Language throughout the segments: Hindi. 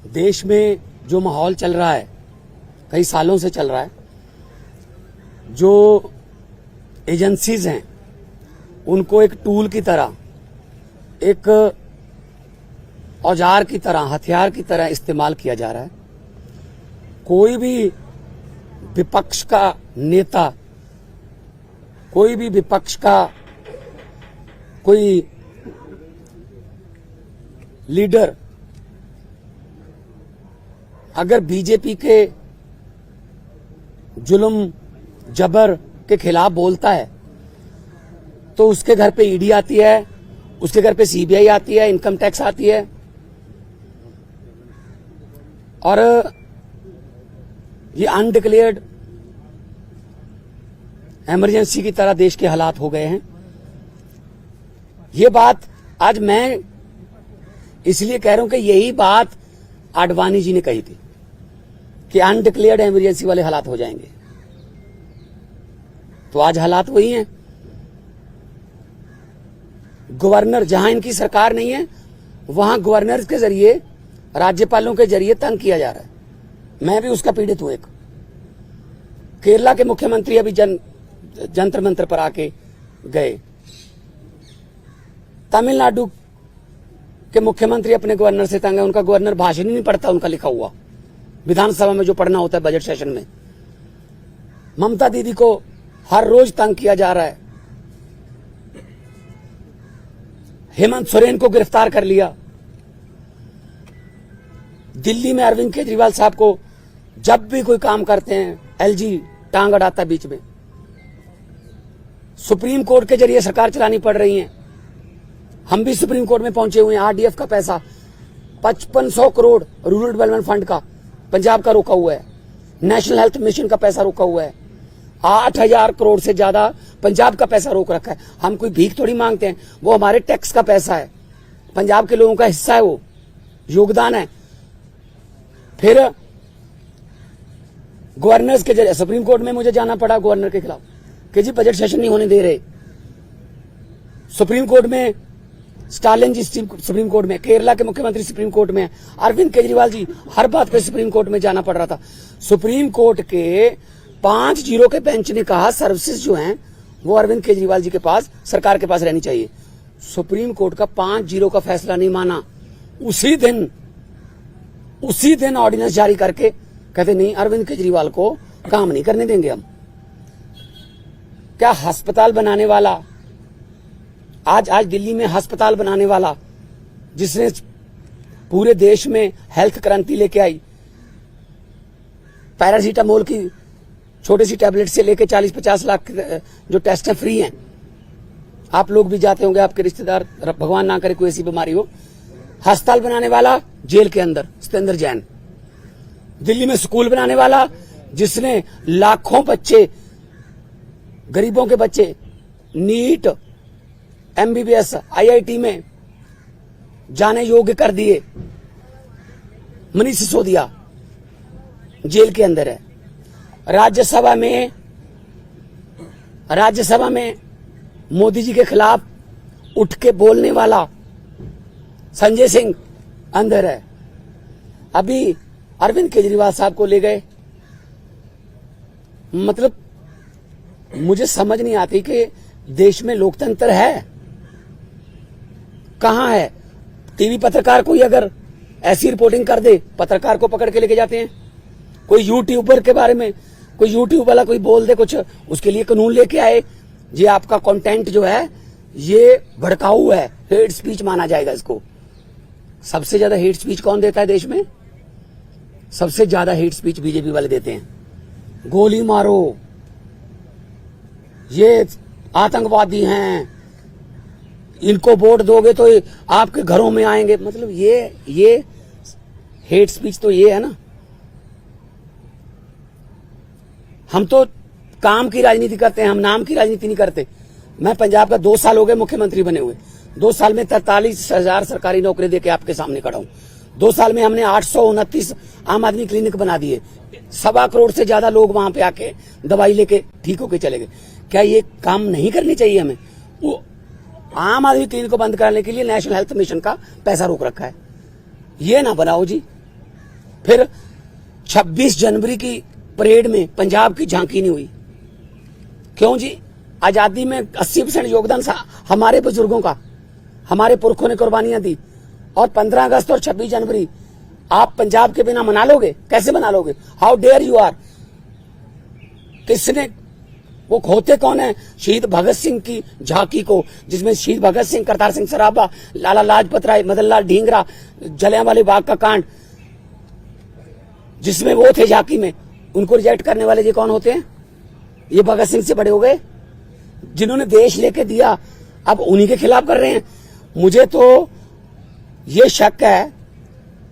देश में जो माहौल चल रहा है, कई सालों से चल रहा है, जो एजेंसीज हैं उनको एक टूल की तरह, एक औजार की तरह, हथियार की तरह इस्तेमाल किया जा रहा है। कोई भी विपक्ष का नेता, कोई भी विपक्ष का कोई लीडर अगर बीजेपी के जुल्म जबर के खिलाफ बोलता है तो उसके घर पे ईडी आती है, उसके घर पे सीबीआई आती है, इनकम टैक्स आती है। और ये अनडिक्लेयर्ड इमरजेंसी की तरह देश के हालात हो गए हैं। ये बात आज मैं इसलिए कह रहा हूं कि यही बात आडवाणी जी ने कही थी कि अनडिक्लेयर्ड इमरजेंसी वाले हालात हो जाएंगे। तो आज हालात वही हैं। गवर्नर, जहां इनकी सरकार नहीं है वहां गवर्नर के जरिए, राज्यपालों के जरिए तंग किया जा रहा है। मैं भी उसका पीड़ित हूं। एक केरला के मुख्यमंत्री अभी जंतर मंतर पर आके गए। तमिलनाडु के मुख्यमंत्री अपने गवर्नर से तंग है। उनका गवर्नर भाषण ही नहीं पढ़ता, उनका लिखा हुआ विधानसभा में जो पढ़ना होता है बजट सेशन में। ममता दीदी को हर रोज तंग किया जा रहा है। हेमंत सोरेन को गिरफ्तार कर लिया। दिल्ली में अरविंद केजरीवाल साहब को जब भी कोई काम करते हैं एलजी टांग अड़ाता बीच में। सुप्रीम कोर्ट के जरिए सरकार चलानी पड़ रही है। हम भी सुप्रीम कोर्ट में पहुंचे हुए हैं। आरडीएफ का पैसा 5500 करोड़ रूरल डेवलपमेंट फंड का पंजाब का रोका हुआ है। नेशनल हेल्थ मिशन का पैसा रोका हुआ है। 8000 करोड़ से ज्यादा पंजाब का पैसा रोक रखा है। हम कोई भीख थोड़ी मांगते हैं, वो हमारे टैक्स का पैसा है, पंजाब के लोगों का हिस्सा है, वो योगदान है। फिर गवर्नर्स के जरिए सुप्रीम कोर्ट में मुझे जाना पड़ा गवर्नर के खिलाफ कि जी बजट सेशन नहीं होने दे रहे। सुप्रीम कोर्ट में स्टालिन जी सुप्रीम कोर्ट में, केरला के मुख्यमंत्री सुप्रीम कोर्ट में, अरविंद केजरीवाल जी हर बात पे सुप्रीम कोर्ट में जाना पड़ रहा था। सुप्रीम कोर्ट के 5-0 के बेंच ने कहा सर्विसेज जो हैं वो अरविंद केजरीवाल जी के पास, सरकार के पास रहनी चाहिए। सुप्रीम कोर्ट का 5-0 का फैसला नहीं माना। उसी दिन ऑर्डिनेंस जारी करके कहते नहीं, अरविंद केजरीवाल को काम नहीं करने देंगे हम। क्या अस्पताल बनाने वाला, आज दिल्ली में अस्पताल बनाने वाला, जिसने पूरे देश में हेल्थ क्रांति लेके आई, पैरासीटामोल की छोटी सी टैबलेट से लेके 40-50 लाख जो टेस्ट हैं फ्री हैं। आप लोग भी जाते होंगे, आपके रिश्तेदार, भगवान ना करे कोई ऐसी बीमारी हो। अस्पताल बनाने वाला जेल के अंदर सत्येंद्र जैन। दिल्ली में स्कूल बनाने वाला, जिसने लाखों बच्चे, गरीबों के बच्चे नीट, एमबीबीएस, आईआईटी में जाने योग्य कर दिए, मनीष सिसोदिया जेल के अंदर है। राज्यसभा में मोदी जी के खिलाफ उठ के बोलने वाला संजय सिंह अंदर है। अभी अरविंद केजरीवाल साहब को ले गए। मतलब मुझे समझ नहीं आती कि देश में लोकतंत्र है कहां है। टीवी पत्रकार कोई अगर ऐसी रिपोर्टिंग कर दे, पत्रकार को पकड़ के लेके जाते हैं। कोई यूट्यूबर के बारे में, कोई यूट्यूब वाला कोई बोल दे कुछ, उसके लिए कानून लेके आए, ये आपका कंटेंट जो है ये भड़काऊ है, हेट स्पीच माना जाएगा इसको। सबसे ज्यादा हेट स्पीच कौन देता है देश में? सबसे ज्यादा हेट स्पीच बीजेपी वाले देते हैं। गोली मारो, ये आतंकवादी हैं, इनको वोट दोगे तो आपके घरों में आएंगे। मतलब ये हेट स्पीच तो ये है ना। हम तो काम की राजनीति करते हैं, हम नाम की राजनीति नहीं करते। मैं पंजाब का 2 साल हो गए मुख्यमंत्री बने हुए। 2 साल में 43,000 सरकारी नौकरी देके आपके सामने खड़ा हूं। 2 साल में हमने 829 आम आदमी क्लिनिक बना दिए। 1.25 करोड़ से ज्यादा लोग वहां पे आके दवाई लेके ठीक होके चले गए। क्या ये काम नहीं करनी चाहिए हमें? वो आम आदमी क्लिनिक को बंद कराने के लिए नेशनल हेल्थ मिशन का पैसा रोक रखा है। ये ना बनाओ जी, फिर 26 जनवरी की परेड में पंजाब की झांकी नहीं हुई। क्यों जी? आजादी में 80% योगदान हमारे बुजुर्गों का, हमारे पुरखों ने कुर्बानियां दी। और 15 अगस्त और 26 जनवरी आप पंजाब के बिना मना लोगे? कैसे मना लोगे? How dare you are. किसने, वो होते कौन है शहीद भगत सिंह की झांकी को, जिसमें शहीद भगत सिंह, करतार सिंह सराभा, लाला लाजपत राय, मदन लाल ढींगरा, जलियांवाले बाग का कांड, जिसमें वो थे झांकी में, उनको रिजेक्ट करने वाले ये कौन होते हैं? ये भगत सिंह से बड़े हो गए, जिन्होंने देश लेके दिया, अब उन्हीं के खिलाफ कर रहे हैं। मुझे तो ये शक है,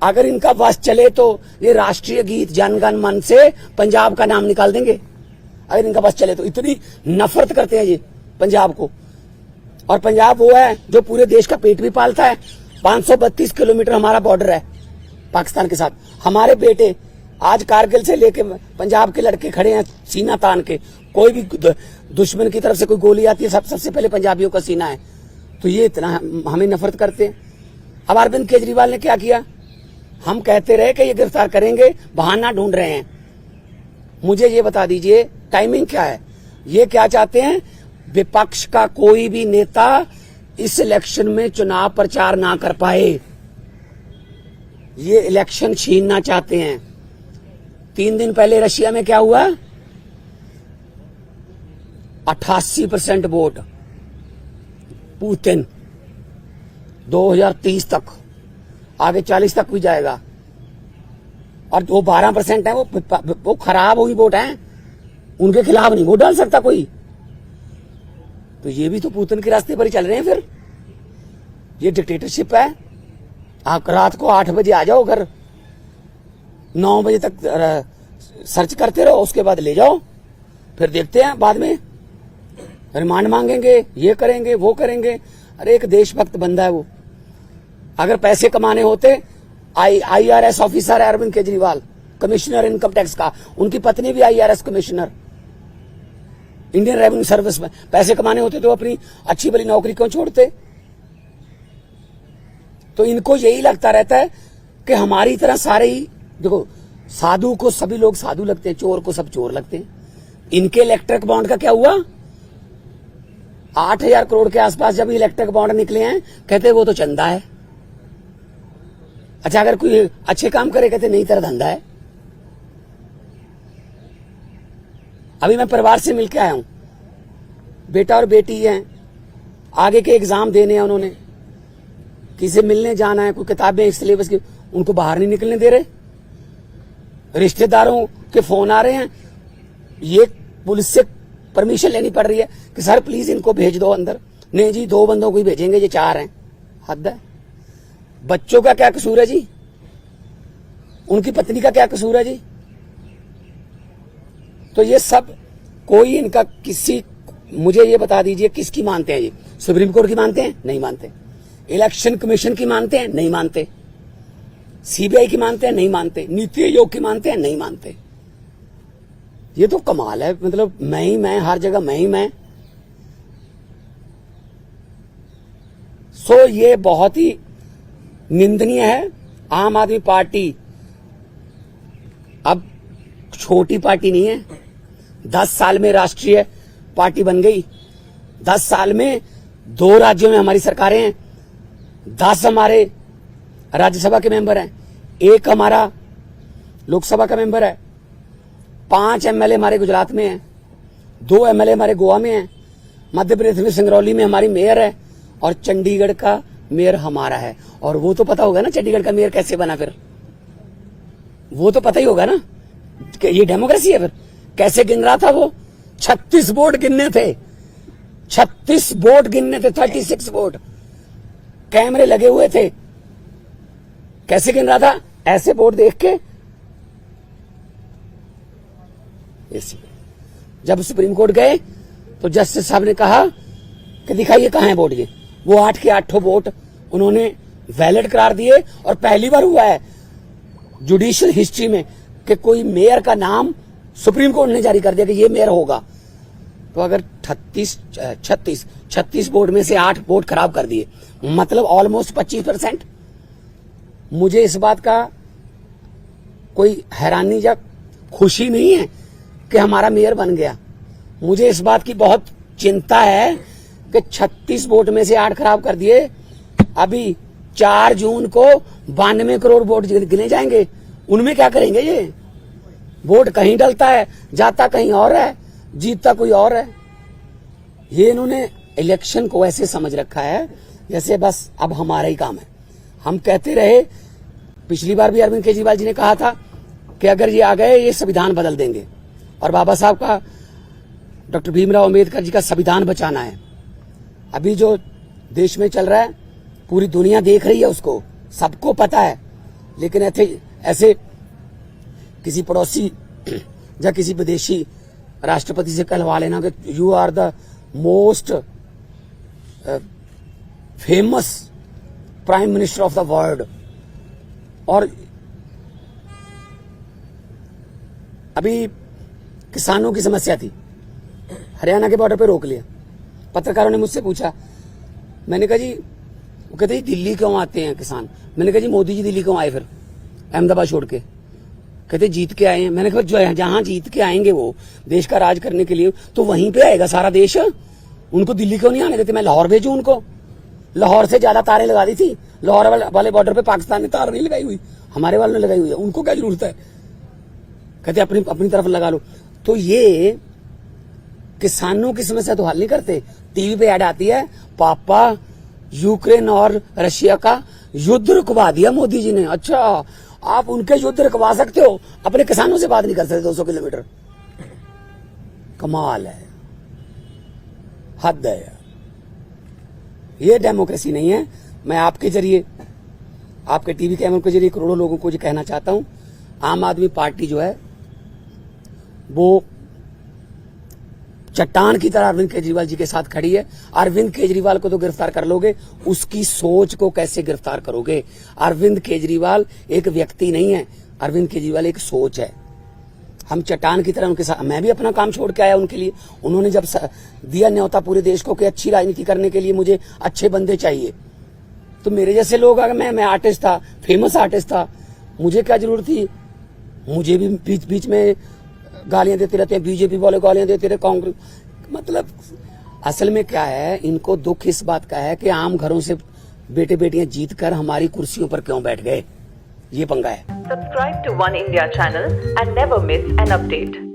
अगर इनका बस चले तो ये राष्ट्रीय गीत जन गण मन से पंजाब का नाम निकाल देंगे। अगर इनका बस चले तो इतनी नफरत करते हैं ये पंजाब को। और पंजाब वो है जो पूरे देश का पेट भी पालता है। 532 किलोमीटर हमारा बॉर्डर है पाकिस्तान के साथ। हमारे बेटे आज कारगिल से लेके पंजाब के लड़के खड़े हैं सीना तान के। कोई भी दुश्मन की तरफ से कोई गोली आती है, सबसे पहले पंजाबियों का सीना है। तो ये इतना हमें नफरत करते हैं। अब अरविंद केजरीवाल ने क्या किया? हम कहते रहे कि ये गिरफ्तार करेंगे, बहाना ढूंढ रहे हैं। मुझे ये बता दीजिए टाइमिंग क्या है? ये क्या चाहते हैं? विपक्ष का कोई भी नेता इस इलेक्शन में चुनाव प्रचार ना कर पाए, ये इलेक्शन छीनना चाहते हैं। 3 दिन पहले रशिया में क्या हुआ? 88% वोट पुतिन। 2030 तक, आगे 40 तक भी जाएगा। और जो 12% है वो खराब हुई वोट है, उनके खिलाफ नहीं वोट डाल सकता कोई। तो ये भी तो पुतिन के रास्ते पर ही चल रहे हैं। फिर ये डिक्टेटरशिप है। आप रात को 8 बजे आ जाओ घर, 9 बजे तक सर्च करते रहो, उसके बाद ले जाओ, फिर देखते हैं बाद में रिमांड मांगेंगे, ये करेंगे वो करेंगे। अरे एक देशभक्त बंदा है वो। अगर पैसे कमाने होते, IRS ऑफिसर है Arvind Kejriwal, commissioner income tax का, उनकी पत्नी भी IRS commissioner, Indian revenue service में। पैसे कमाने होते तो अपनी अच्छी भली नौकरी क्यों छोड़ते? तो इनको यही लगता रहता है कि हमारी तरह सारे ही, देखो साधु को सभी लोग साधु लगते हैं, चोर को सब चोर लगते हैं। इनके इलेक्ट्रिक बॉन्ड का क्या हुआ? 8,000 करोड़ के आसपास जब इलेक्ट्रिक बॉन्ड निकले हैं, कहते वो तो चंदा है। अच्छा, अगर कोई अच्छे काम करे कहते नहीं तेरा धंधा है। अभी मैं परिवार से मिलके आया हूं, बेटा और बेटी हैं, आगे के एग्जाम देने हैं उन्होंने, किसी मिलने जाना है, कोई किताबें इस सिलेबस की, उनको बाहर नहीं निकलने दे रहे। रिश्तेदारों के फोन आ रहे हैं, ये पुलिस से परमिशन लेनी पड़ रही है कि सर प्लीज इनको भेज दो अंदर। नहीं जी, 2 बंदों को ही भेजेंगे, ये 4 हैं। हद है। बच्चों का क्या कसूर है जी? उनकी पत्नी का क्या कसूर है जी? तो ये सब कोई इनका किसी, मुझे ये बता दीजिए किसकी मानते हैं ये? सुप्रीम कोर्ट की मानते हैं? नहीं मानते। इलेक्शन कमीशन की मानते हैं? नहीं मानते। CBI की मानते हैं? नहीं मानते। नीति आयोग की मानते हैं? नहीं मानते। ये तो कमाल है। मतलब मैं ही मैं, हर जगह मैं ही मैं। सो ये बहुत ही निंदनीय है। आम आदमी पार्टी अब छोटी पार्टी नहीं है। 10 साल में राष्ट्रीय पार्टी बन गई। 10 साल में 2 राज्यों में हमारी सरकारें हैं। 10 हमारे राज्यसभा के मेंबर हैं, 1 हमारा लोकसभा का मेंबर है, 5 MLA हमारे गुजरात में हैं, 2 MLA हमारे गोवा में हैं, मध्य प्रदेश में सिंगरौली में हमारी मेयर है, और चंडीगढ़ का मेयर हमारा है। और वो तो पता होगा ना चंडीगढ़ का मेयर कैसे बना? फिर वो तो पता ही होगा ना कि ये डेमोक्रेसी है। फिर कैसे गिन रहा था वो? 36 वोट गिनने थे, 36 वोट गिनने थे, 36 वोट। कैमरे लगे हुए थे। कैसे गिन रहा था? ऐसे वोट देख के। जब सुप्रीम कोर्ट गए तो जस्टिस साहब ने कहा कि दिखाइए कहां है वोट। ये वो 8 के 8 वोट उन्होंने वैलिड करार दिए। और पहली बार हुआ है जुडिशियल हिस्ट्री में कि कोई मेयर का नाम सुप्रीम कोर्ट ने जारी कर दिया कि ये मेयर होगा। तो अगर 36 वोट में से 8 वोट खराब कर दिए, मतलब ऑलमोस्ट 25%। मुझे इस बात का कोई हैरानी या खुशी नहीं है कि हमारा मेयर बन गया। मुझे इस बात की बहुत चिंता है कि 36 वोट में से 8 खराब कर दिए। अभी 4 जून को 92 करोड़ वोट गिने जाएंगे, उनमें क्या करेंगे ये? वोट कहीं डलता है, जाता कहीं और है, जीतता कोई और है। ये इन्होंने इलेक्शन को ऐसे समझ रखा है जैसे बस अब हमारा ही काम है। हम कहते रहे, पिछली बार भी अरविंद केजरीवाल जी ने कहा था कि अगर ये आ गए ये संविधान बदल देंगे, और बाबा साहब का, डॉक्टर भीमराव अंबेडकर जी का संविधान बचाना है। अभी जो देश में चल रहा है पूरी दुनिया देख रही है, उसको सबको पता है, लेकिन ऐसे किसी पड़ोसी या किसी विदेशी राष्ट्रपति से कहलवा लेना कि you are the most famous prime minister of the world, और अभी किसानों की समस्या थी, हरियाणा के बॉर्डर पे रोक लिया। पत्रकारों ने मुझसे पूछा, मैंने कहा जी, वो कहते हैं दिल्ली क्यों आते हैं किसान? मैंने कहा जी मोदी जी दिल्ली क्यों आए फिर अहमदाबाद छोड़ के? कहते जीत के आए हैं। मैंने कहा जो जहां जीत के आएंगे वो देश का राज करने के लिए, तो वहीं पे आएगा सारा देश, उनको दिल्ली क्यों नहीं आने देते? मैं लाहौर भेजूं उनको? लाहौर से ज्यादा तारें लगा दी थी, लाहौर वाले बॉर्डर पे पाकिस्तान ने तार नहीं लगाई हुई, हमारे वालों ने लगाई हुई है, उनको क्या जरूरत है? कहते अपनी तरफ लगा लो। तो ये किसानों की समस्या तो हल नहीं करते। टीवी पे ऐड आती है, पापा यूक्रेन और रशिया का युद्ध रुकवा दिया मोदी जी ने। अच्छा, आप उनके युद्ध रुकवा सकते हो, अपने किसानों से बात नहीं कर सकते 200 किलोमीटर? कमाल है, हद है यार। ये डेमोक्रेसी नहीं है। मैं आपके जरिए, आपके टीवी कैमरों के जरिए करोड़ों लोगों को ये कहना चाहता हूं, आम आदमी पार्टी जो है वो चट्टान की तरह अरविंद केजरीवाल जी के साथ खड़ी है। अरविंद केजरीवाल को तो गिरफ्तार कर लोगे, उसकी सोच को कैसे गिरफ्तार करोगे? अरविंद केजरीवाल एक व्यक्ति नहीं है, अरविंद केजरीवाल एक सोच है। हम चट्टान की तरह उनके साथ, मैं भी अपना काम छोड़ के आया उनके लिए। उन्होंने जब दिया न्योता पूरे देश को कि अच्छी राजनीति करने के लिए मुझे अच्छे बंदे चाहिए, तो मेरे जैसे लोग, अगर मैं आर्टिस्ट था, फेमस आर्टिस्ट था, मुझे क्या जरूरत थी? मुझे भी बीच बीच में गालियां देते रहते हैं, बीजेपी वाले गालियां देते रहे, कांग्रेस। मतलब असल में क्या है, इनको दुख इस बात का है कि आम घरों से बेटे बेटियां जीत कर हमारी कुर्सियों पर क्यों बैठ गए, ये पंगा है। Subscribe to One India channel and never miss an update.